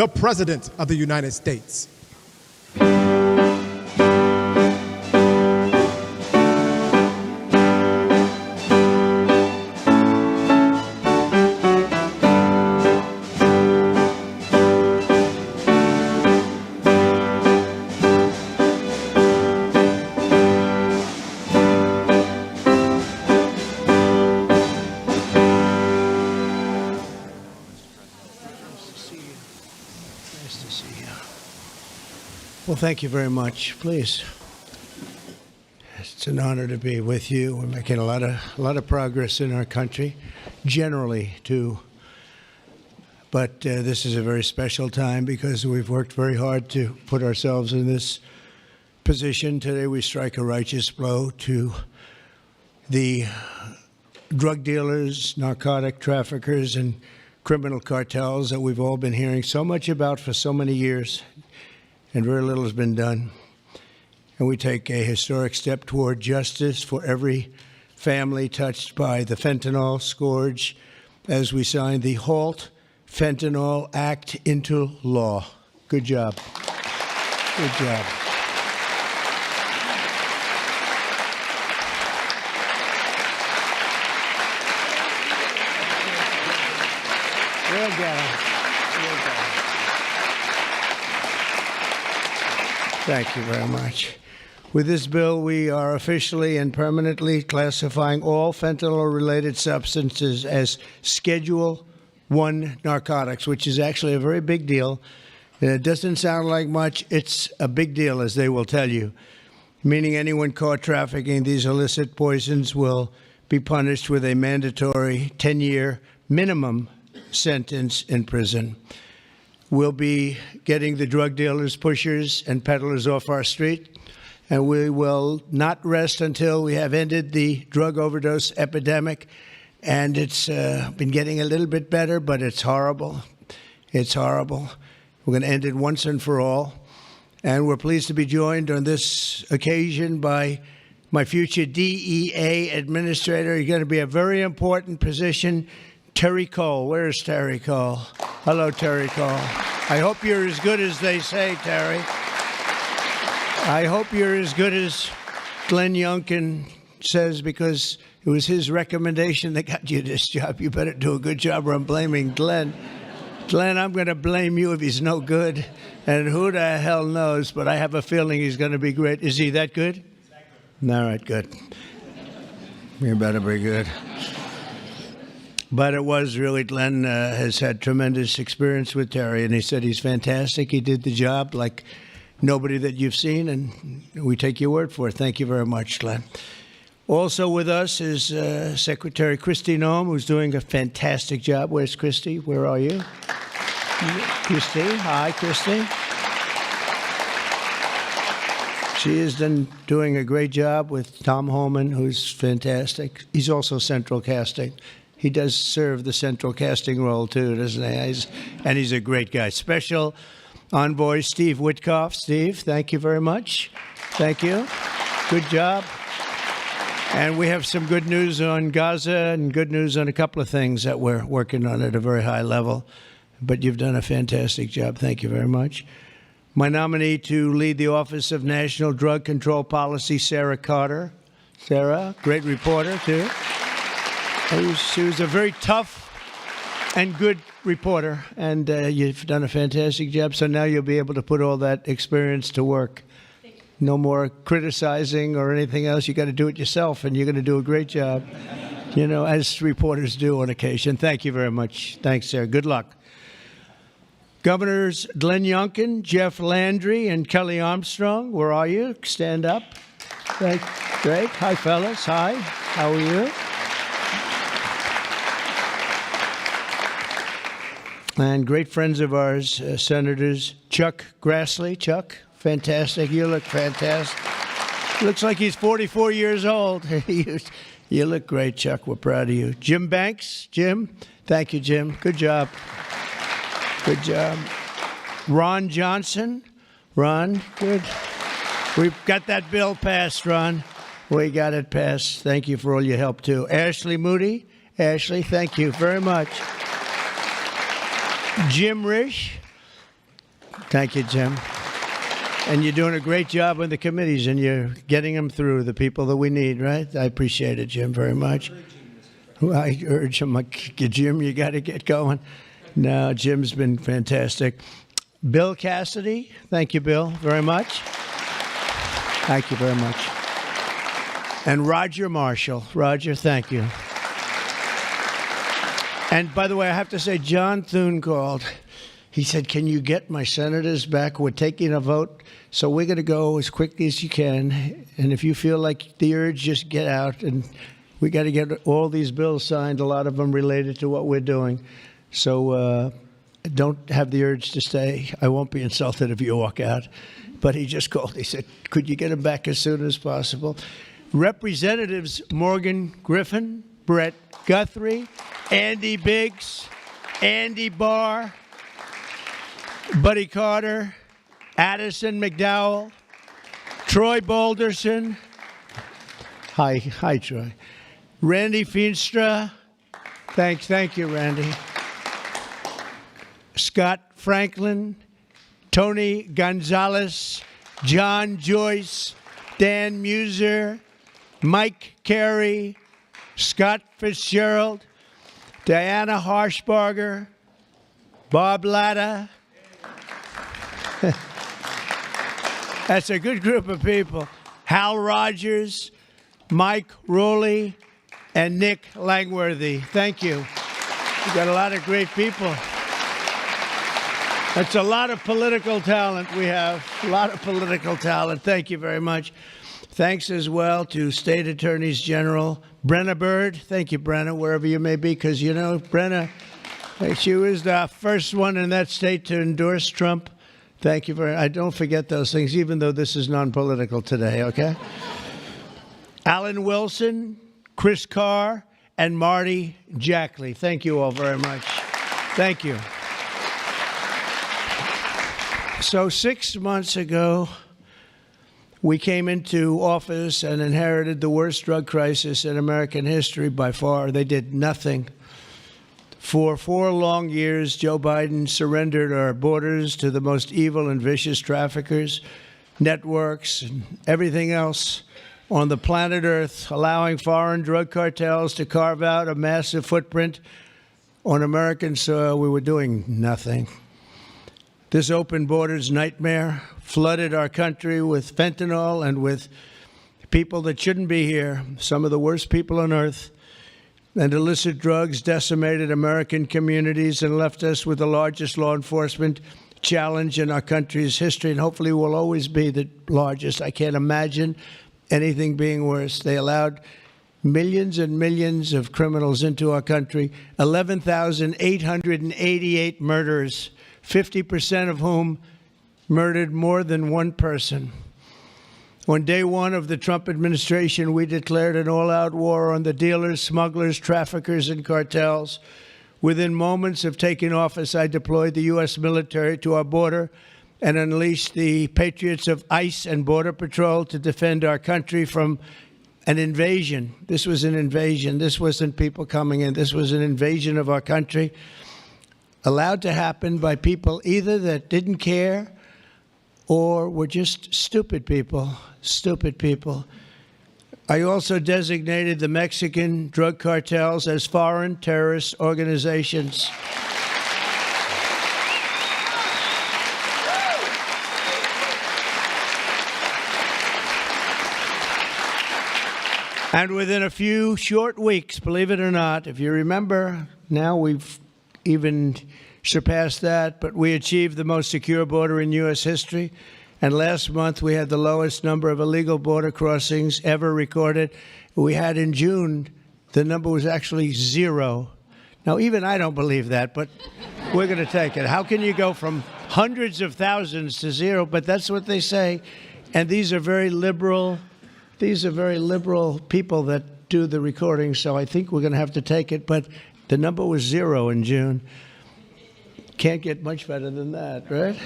the President of the United States. Well, thank you very much. Please. It's an honor to be with you. We're making a lot of progress in our country, generally, too. But this is a very special time because we've worked very hard to put ourselves in this position. Today, we strike a righteous blow to the drug dealers, narcotic traffickers, and criminal cartels that we've all been hearing so much about for so many years. And very little has been done. And we take a historic step toward justice for every family touched by the fentanyl scourge as we sign the Halt Fentanyl Act into law. Good job. Good job. Well done. Thank you very much. With this bill, we are officially and permanently classifying all fentanyl-related substances as Schedule I narcotics, which is actually a very big deal. It doesn't sound like much. It's a big deal, as they will tell you, meaning anyone caught trafficking these illicit poisons will be punished with a mandatory 10-year minimum sentence in prison. We'll be getting the drug dealers, pushers, and peddlers off our street, and we will not rest until we have ended the drug overdose epidemic. And it's been getting a little bit better, but it's horrible. It's horrible. We're going to end it once and for all. And we're pleased to be joined on this occasion by my future DEA administrator. You're going to be a very important position, Terry Cole. Where's Terry Cole? Hello, Terry Cole. I hope you're as good as they say, Terry. I hope you're as good as Glenn Youngkin says, because it was his recommendation that got you this job. You better do a good job or I'm blaming Glenn. Glenn, I'm going to blame you if he's no good. And who the hell knows, but I have a feeling he's going to be great. Is he that good? All right, good. You better be good. But it was really, Glenn has had tremendous experience with Terry, and he said he's fantastic. He did the job like nobody that you've seen, and we take your word for it. Thank you very much, Glenn. Also with us is Secretary Kristi Noem, who's doing a fantastic job. Where's Kristi? Where are you? Kristi. Hi, Kristi. She is doing a great job with Tom Homan, who's fantastic. He's also central casting. He does serve the central casting role, too, doesn't he? And he's a great guy. Special Envoy Steve Witkoff. Steve, thank you very much. Thank you. Good job. And we have some good news on Gaza and good news on a couple of things that we're working on at a very high level. But you've done a fantastic job. Thank you very much. My nominee to lead the Office of National Drug Control Policy, Sarah Carter. Sarah, great reporter, too. She was a very tough and good reporter, and you've done a fantastic job. So now you'll be able to put all that experience to work. No more criticizing or anything else. You got to do it yourself, and you're going to do a great job, you know, as reporters do on occasion. Thank you very much. Thanks, Sarah. Good luck. Governors Glenn Youngkin, Jeff Landry, and Kelly Armstrong, where are you? Stand up. Great. Hi, fellas. Hi. How are you? And great friends of ours, Senators Chuck Grassley. Chuck, fantastic. You look fantastic. Looks like he's 44 years old. You look great, Chuck. We're proud of you. Jim Banks. Jim. Thank you, Jim. Good job. Good job. Ron Johnson. Ron, good. We've got that bill passed, Ron. We got it passed. Thank you for all your help, too. Ashley Moody. Ashley, thank you very much. Jim Risch. Thank you, Jim. And you're doing a great job with the committees, and you're getting them through, the people that we need, right? I appreciate it, Jim, very much. I urge him, like, Jim, you got to get going. No, Jim's been fantastic. Bill Cassidy, thank you, Bill, very much. Thank you very much. And Roger Marshall. Roger, thank you. And by the way, I have to say, John Thune called. He said, can you get my senators back? We're taking a vote, so we're going to go as quickly as you can. And if you feel like the urge, just get out. And we got to get all these bills signed, a lot of them related to what we're doing. So don't have the urge to stay. I won't be insulted if you walk out. But he just called. He said, could you get him back as soon as possible? Representatives Morgan Griffin, Brett Guthrie, Andy Biggs, Andy Barr, Buddy Carter, Addison McDowell, Troy Balderson. Hi, Troy. Randy Feenstra. Thank you, Randy. Scott Franklin, Tony Gonzalez, John Joyce, Dan Muser, Mike Carey, Scott Fitzgerald, Diana Harshbarger, Bob Latta. That's a good group of people. Hal Rogers, Mike Rowley, and Nick Langworthy. Thank you. We've got a lot of great people. That's a lot of political talent we have. A lot of political talent. Thank you very much. Thanks as well to State Attorneys General Brenna Bird. Thank you, Brenna, wherever you may be, because, you know, Brenna, she was the first one in that state to endorse Trump. Thank you very much. I don't forget those things, even though this is non-political today, okay? Alan Wilson, Chris Carr, and Marty Jackley. Thank you all very much. Thank you. So 6 months ago, we came into office and inherited the worst drug crisis in American history by far. They did nothing. For 4 long years, Joe Biden surrendered our borders to the most evil and vicious traffickers, networks, and everything else on the planet Earth, allowing foreign drug cartels to carve out a massive footprint on American soil. We were doing nothing. This open borders nightmare flooded our country with fentanyl and with people that shouldn't be here, some of the worst people on earth. And illicit drugs decimated American communities and left us with the largest law enforcement challenge in our country's history, and hopefully will always be the largest. I can't imagine anything being worse. They allowed millions and millions of criminals into our country, 11,888 murders, 50% of whom murdered more than one person. On day one of the Trump administration, we declared an all-out war on the dealers, smugglers, traffickers, and cartels. Within moments of taking office, I deployed the U.S. military to our border and unleashed the patriots of ICE and Border Patrol to defend our country from an invasion. This was an invasion. This wasn't people coming in. This was an invasion of our country, allowed to happen by people either that didn't care or were just stupid people. Stupid people. I also designated the Mexican drug cartels as foreign terrorist organizations. And within a few short weeks, believe it or not, if you remember, now we've even surpassed that, but we achieved the most secure border in U.S. history. And last month, we had the lowest number of illegal border crossings ever recorded. We had in June, the number was actually 0. Now, even I don't believe that, but we're going to take it. How can you go from hundreds of thousands to 0? But that's what they say. And these are very liberal people that do the recording, so I think we're going to have to take it. But the number was 0 in June. Can't get much better than that, right?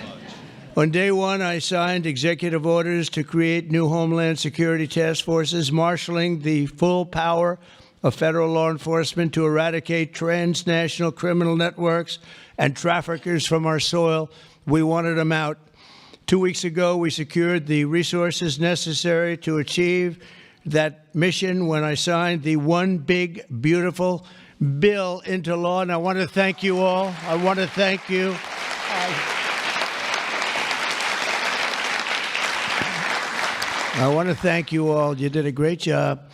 On day one, I signed executive orders to create new Homeland Security task forces, marshaling the full power of federal law enforcement to eradicate transnational criminal networks and traffickers from our soil, We wanted them out. 2 weeks ago, we secured the resources necessary to achieve that mission when I signed the one big, beautiful bill into law. And I want to thank you all. I want to thank you. I want to thank you all. You did a great job.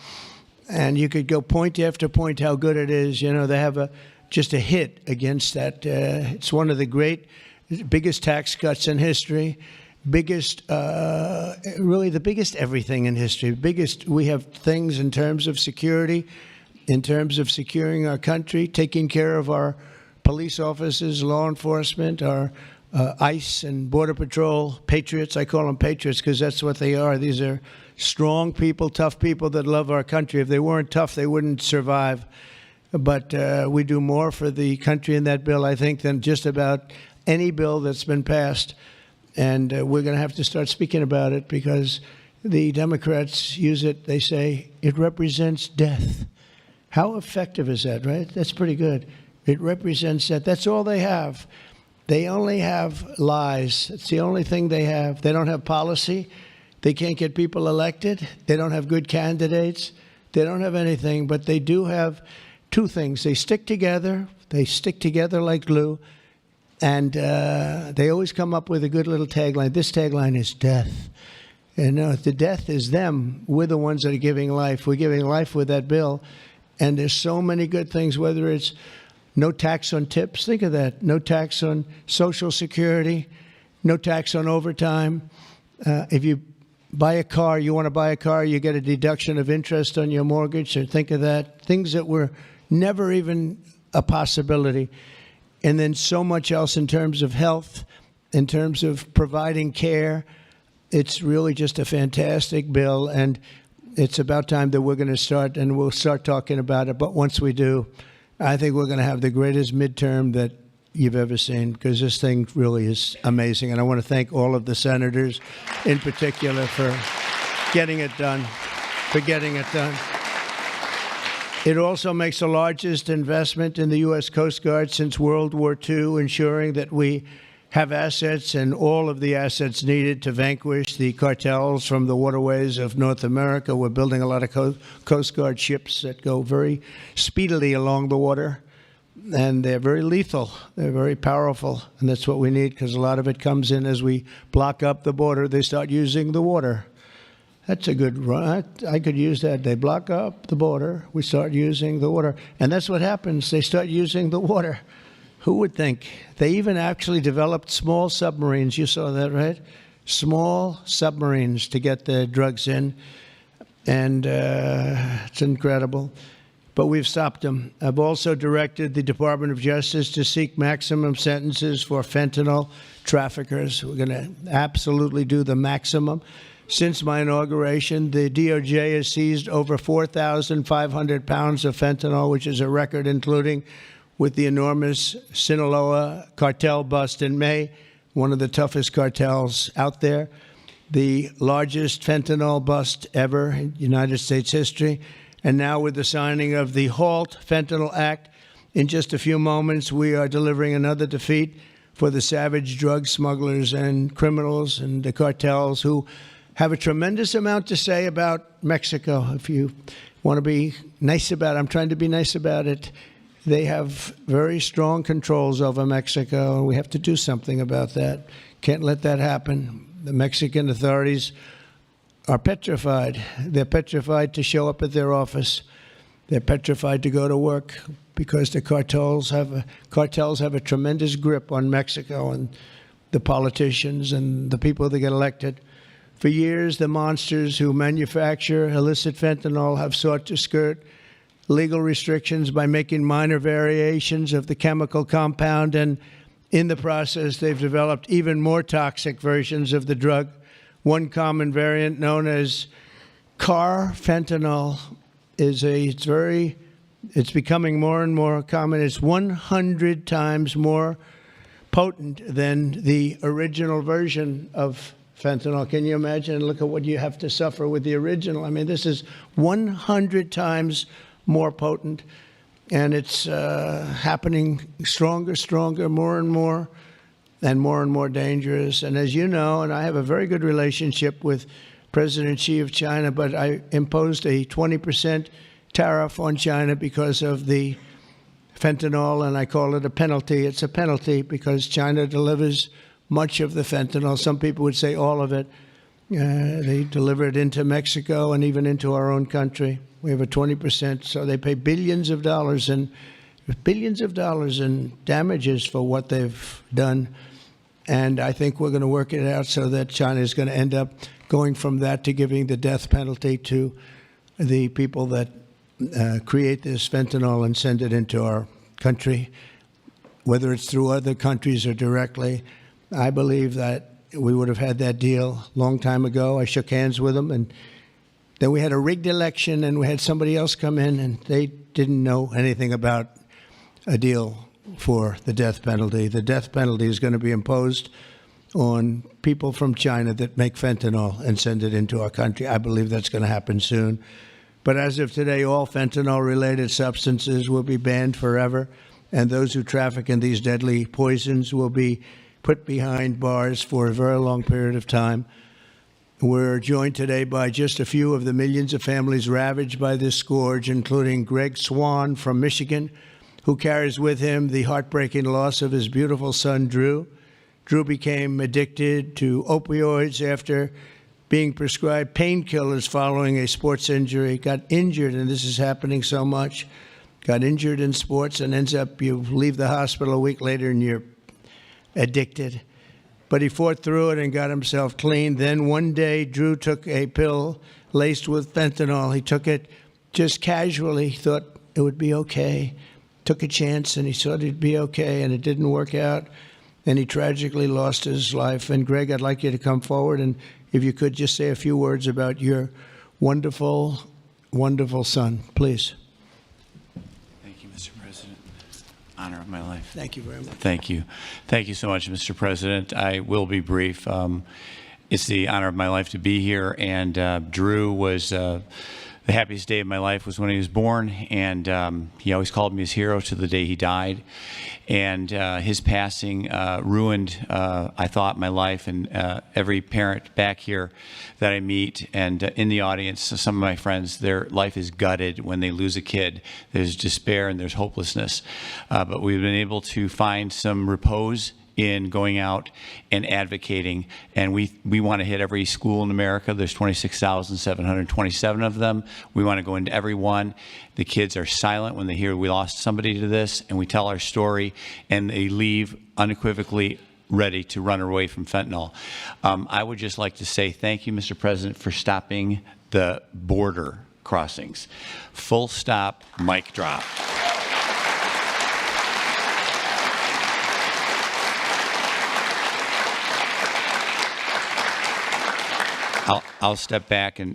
And you could go point after point how good it is. You know, they have just a hit against that. It's one of the biggest tax cuts in history. Really the biggest everything in history. We have things in terms of security, in terms of securing our country, taking care of our police officers, law enforcement, our ICE and Border Patrol patriots. I call them patriots because that's what they are. These are strong people, tough people that love our country. If they weren't tough, they wouldn't survive. But we do more for the country in that bill, I think, than just about any bill that's been passed. And we're going to have to start speaking about it because the Democrats use it. They say it represents death. How effective is that, right? That's pretty good. It represents death. That's all they have. They only have lies. It's the only thing they have. They don't have policy. They can't get people elected. They don't have good candidates. They don't have anything. But they do have two things. They stick together. They stick together like glue. And they always come up with a good little tagline. This tagline is death. And the death is them. We're the ones that are giving life. We're giving life with that bill. And there's so many good things, whether it's no tax on tips. Think of that. No tax on Social Security. No tax on overtime. If you buy a car, you want to buy a car, you get a deduction of interest on your mortgage. So think of that. Things that were never even a possibility. And then so much else in terms of health, in terms of providing care. It's really just a fantastic bill, and it's about time that we're going to start, and we'll start talking about it. But once we do, I think we're going to have the greatest midterm that you've ever seen, because this thing really is amazing. And I want to thank all of the senators in particular for getting it done, It also makes the largest investment in the U.S. Coast Guard since World War II, ensuring that we have assets and all of the assets needed to vanquish the cartels from the waterways of North America. We're building a lot of Coast Guard ships that go very speedily along the water, and they're very lethal. They're very powerful, and that's what we need, because a lot of it comes in as we block up the border. They start using the water. That's a good run. I could use that. They block up the border. We start using the water. And that's what happens. They start using the water. Who would think? They even actually developed small submarines. You saw that, right? Small submarines to get the drugs in. And it's incredible. But we've stopped them. I've also directed the Department of Justice to seek maximum sentences for fentanyl traffickers. We're going to absolutely do the maximum. Since my inauguration, the DOJ has seized over 4,500 pounds of fentanyl, which is a record, including with the enormous Sinaloa cartel bust in May, one of the toughest cartels out there, the largest fentanyl bust ever in United States history. And now with the signing of the HALT Fentanyl Act, in just a few moments, we are delivering another defeat for the savage drug smugglers and criminals and the cartels who have a tremendous amount to say about Mexico. If you want to be nice about it, I'm trying to be nice about it. They have very strong controls over Mexico, and we have to do something about that. Can't let that happen. The Mexican authorities are petrified. They're petrified to show up at their office. They're petrified to go to work because the cartels have a tremendous grip on Mexico and the politicians and the people that get elected. For years, the monsters who manufacture illicit fentanyl have sought to skirt legal restrictions by making minor variations of the chemical compound, and in the process, they've developed even more toxic versions of the drug. One common variant, known as carfentanil, it's becoming more and more common. It's 100 times more potent than the original version of fentanyl. Can you imagine? Look at what you have to suffer with the original. I mean, this is 100 times more potent, and it's happening stronger, more and more. and more dangerous. And as you know, and I have a very good relationship with President Xi of China, but I imposed a 20% tariff on China because of the fentanyl, and I call it a penalty. It's a penalty because China delivers much of the fentanyl. Some people would say all of it. They deliver it into Mexico and even into our own country. We have a 20%, so they pay billions of dollars in damages for what they've done. And I think we're going to work it out so that China is going to end up going from that to giving the death penalty to the people that create this fentanyl and send it into our country, whether it's through other countries or directly. I believe that we would have had that deal a long time ago. I shook hands with them, and then we had a rigged election, and we had somebody else come in, and they didn't know anything about a deal for the death penalty. The death penalty is going to be imposed on people from China that make fentanyl and send it into our country. I believe that's going to happen soon. But as of today, all fentanyl-related substances will be banned forever, and those who traffic in these deadly poisons will be put behind bars for a very long period of time. We're joined today by just a few of the millions of families ravaged by this scourge, including Greg Swan from Michigan, who carries with him the heartbreaking loss of his beautiful son, Drew. Drew became addicted to opioids after being prescribed painkillers following a sports injury, got injured, and this is happening so much, got injured in sports and ends up, you leave the hospital a week later and you're addicted. But he fought through it and got himself clean. Then one day, Drew took a pill laced with fentanyl. He took it just casually, thought it would be okay, took a chance, and he thought it'd be okay, and it didn't work out, and he tragically lost his life. And Greg, I'd like you to come forward, and if you could just say a few words about your wonderful, wonderful son, please. Thank you, Mr. President. Honor of my life. Thank you very much. Thank you. Thank you so much, Mr. President. I will be brief. It's the honor of my life to be here, and Drew was the happiest day of my life was when he was born, and he always called me his hero to the day he died. And his passing ruined, I thought, my life, and every parent back here that I meet and in the audience, some of my friends, their life is gutted when they lose a kid. There's despair and there's hopelessness. But we've been able to find some repose in going out and advocating, and we want to hit every school in America. There's 26,727 of them. We want to go into every one. The kids are silent when they hear we lost somebody to this, and we tell our story, and they leave unequivocally ready to run away from fentanyl. I would just like to say thank you, Mr. President, for stopping the border crossings. Full stop, mic drop. I'll step back but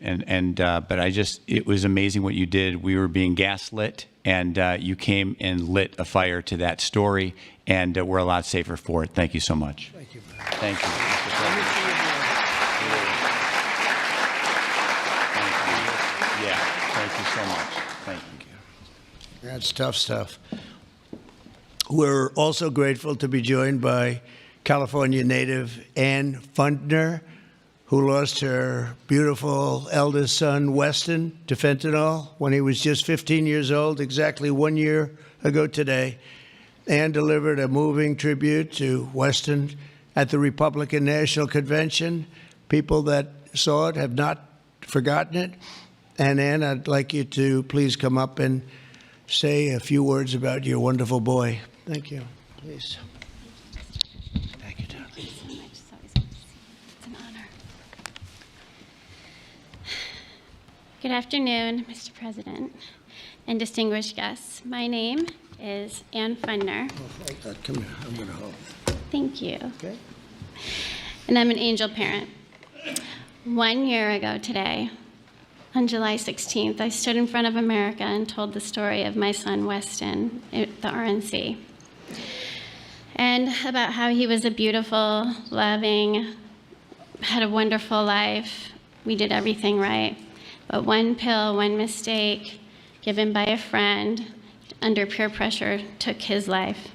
it was amazing what you did. We were being gaslit, and you came and lit a fire to that story, and we're a lot safer for it. Thank you so much. Thank you. Thank you, Mr. President. Thank you. Yeah, thank you so much. Thank you. That's tough stuff. We're also grateful to be joined by California native Ann Fundner, who lost her beautiful eldest son, Weston, to fentanyl when he was just 15 years old, exactly 1 year ago today. Ann delivered a moving tribute to Weston at the Republican National Convention. People that saw it have not forgotten it. And Ann, I'd like you to please come up and say a few words about your wonderful boy. Thank you. Please. Thank you, darling. It's an honor. Good afternoon, Mr. President and distinguished guests. My name is Ann Fundner. Oh, come here. I'm going to hold. Thank you. Okay. And I'm an angel parent. 1 year ago today, on July 16th, I stood in front of America and told the story of my son, Weston, at the RNC. And about how he was a beautiful, loving, had a wonderful life. We did everything right. But one pill, one mistake, given by a friend under peer pressure, took his life.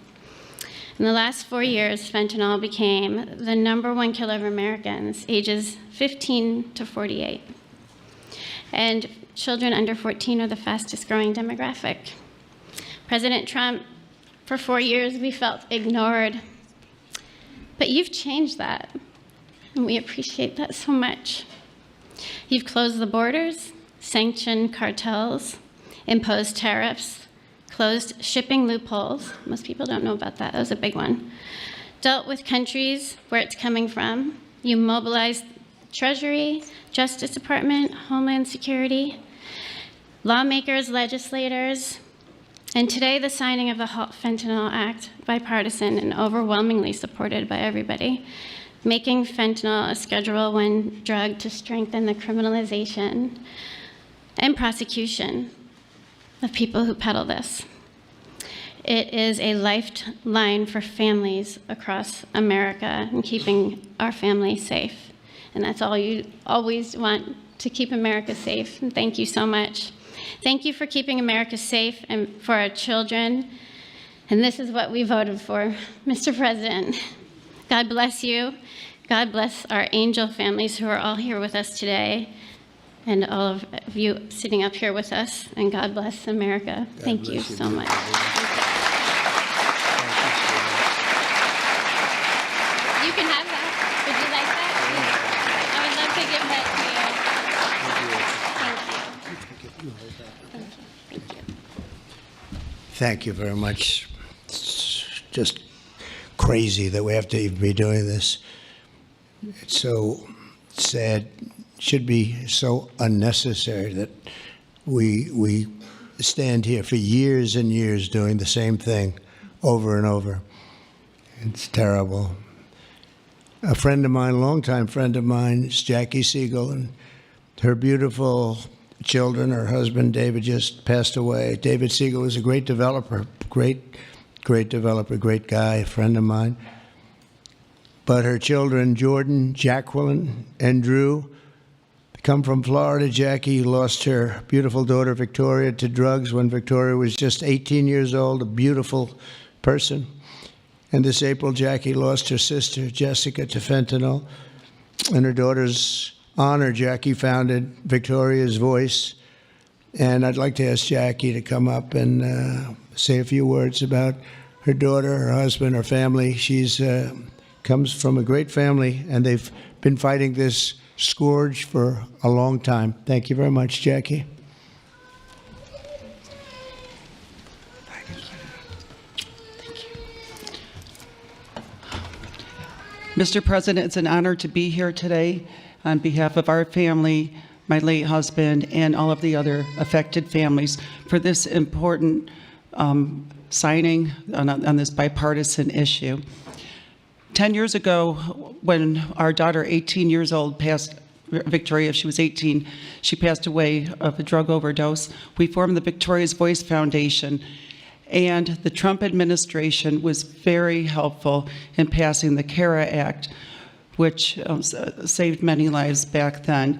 In the last 4 years, fentanyl became the #1 killer of Americans ages 15 to 48. And children under 14 are the fastest growing demographic. President Trump, for 4 years, we felt ignored. But you've changed that, and we appreciate that so much. You've closed the borders, sanctioned cartels, imposed tariffs, closed shipping loopholes. Most people don't know about that. That was a big one. Dealt with countries where it's coming from. You mobilized Treasury, Justice Department, Homeland Security, lawmakers, legislators, and today the signing of the Halt Fentanyl Act, bipartisan and overwhelmingly supported by everybody, making fentanyl a Schedule I drug to strengthen the criminalization and prosecution of people who peddle this. It is a lifeline for families across America and keeping our families safe. And that's all you always want, to keep America safe. And thank you so much. Thank you for keeping America safe and for our children. And this is what we voted for, Mr. President. God bless you. God bless our angel families who are all here with us today, and all of you sitting up here with us. And God bless America. Thank you so much. You can have that. Would you like that? I would love to give that to you. Thank you. Thank you. Thank you very much. It's just crazy that we have to even be doing this. It's so sad. It should be so unnecessary that we stand here for years and years doing the same thing over and over. It's terrible. A friend of mine, a longtime friend of mine, is Jackie Siegel, and her beautiful children, her husband, David, just passed away. David Siegel was a great developer, great developer, great guy, a friend of mine. But her children, Jordan, Jacqueline, and Drew, come from Florida. Jackie lost her beautiful daughter, Victoria, to drugs when Victoria was just 18 years old, a beautiful person. And this April, Jackie lost her sister, Jessica, to fentanyl. In her daughter's honor, Jackie founded Victoria's Voice. And I'd like to ask Jackie to come up and say a few words about her daughter, her husband, her family. She's comes from a great family, and they've been fighting this scourge for a long time. Thank you very much, Jackie. Mr. President, it's an honor to be here today on behalf of our family, my late husband, and all of the other affected families for this important signing on this bipartisan issue. 10 years ago, when our daughter, 18 years old, passed, Victoria, she was 18, she passed away of a drug overdose. We formed the Victoria's Voice Foundation, and the Trump administration was very helpful in passing the CARA Act, which saved many lives back then,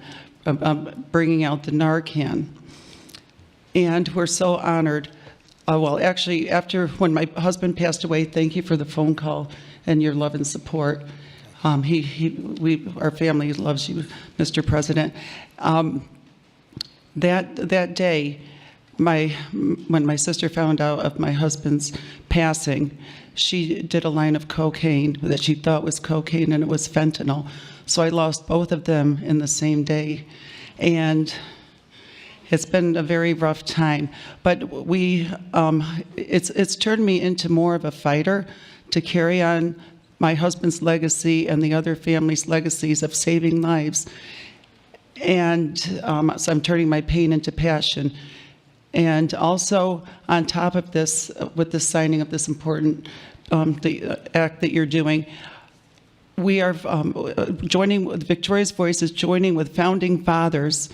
bringing out the Narcan. And we're so honored. Well, actually, when my husband passed away, thank you for the phone call and your love and support. Our family loves you, Mr. President. That day, when my sister found out of my husband's passing, she did a line of cocaine that she thought was cocaine, and it was fentanyl. So I lost both of them in the same day. And it's been a very rough time. But it's turned me into more of a fighter to carry on my husband's legacy and the other families' legacies of saving lives. And so I'm turning my pain into passion. And also, on top of this, with the signing of this important the act that you're doing, we are joining with Victoria's Voice is joining with founding fathers,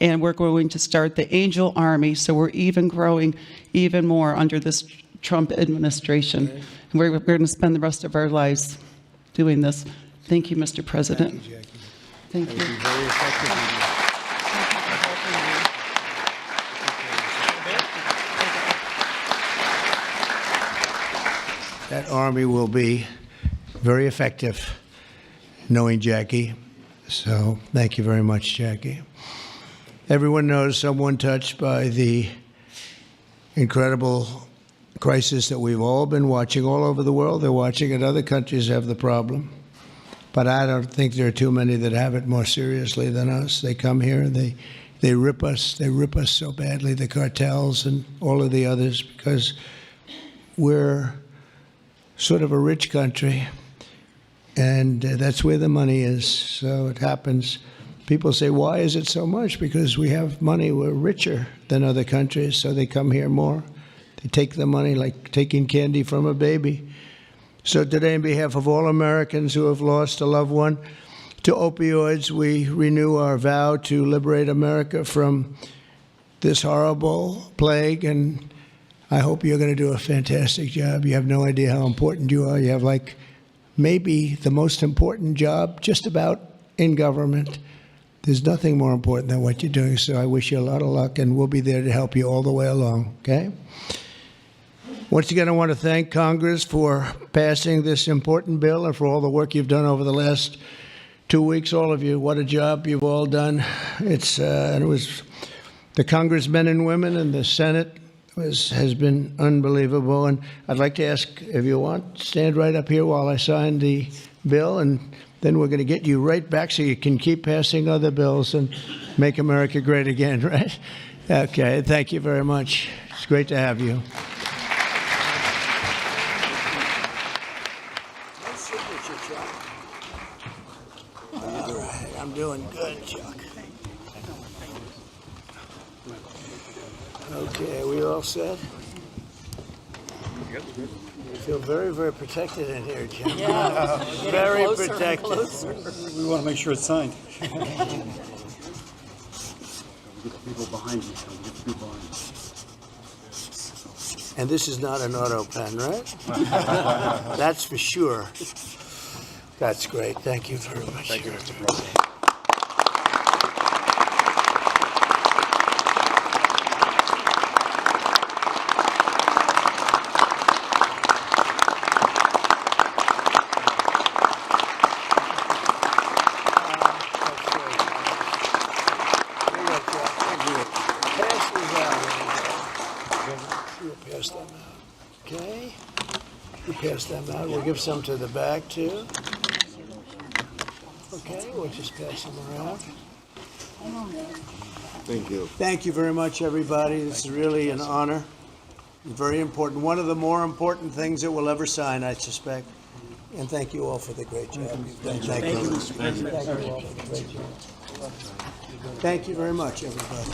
and we're going to start the Angel Army. So we're even growing even more under this Trump administration. Okay. And we're going to spend the rest of our lives doing this. Thank you, Mr. President. Thank you, Jackie. Thank you. Very effective. that army will be very effective, knowing Jackie. So thank you very much, Jackie. Everyone knows someone touched by the incredible crisis that we've all been watching all over the world. They're watching it. Other countries have the problem. But I don't think there are too many that have it more seriously than us. They come here and they rip us. They rip us so badly, the cartels and all of the others, because we're sort of a rich country, and that's where the money is. So it happens. People say, why is it so much? Because we have money. We're richer than other countries, so they come here more. They take the money like taking candy from a baby. So today, on behalf of all Americans who have lost a loved one to opioids, we renew our vow to liberate America from this horrible plague, and I hope you're going to do a fantastic job. You have no idea how important you are. You have like maybe the most important job just about in government. There's nothing more important than what you're doing, so I wish you a lot of luck, and we'll be there to help you all the way along, okay? Once again, I want to thank Congress for passing this important bill and for all the work you've done over the last 2 weeks, all of you. What a job you've all done. And it was the congressmen and women and the Senate has been unbelievable. And I'd like to ask, if you want, stand right up here while I sign the bill, and then we're going to get you right back so you can keep passing other bills and make America great again, right? Okay, thank you very much. It's great to have you. I'm doing good, Chuck. Okay, we all set? You feel very, very protected in here, Jim. Yeah, very closer and protected. closer. We want to make sure it's signed. Get the people behind you. Get the people behind you. And this is not an auto pen, right? That's for sure. That's great. Thank you very much. Thank you, Mr. President. Pass them out. Okay? You pass them out. We'll give some to the back, too. Okay, we'll just pass them around. Thank you. Thank you very much, everybody. This is really an honor. Very important. One of the more important things that we'll ever sign, I suspect. And thank you all for the great job. Thank you. Thank you all for the great job. Thank you very much, everybody.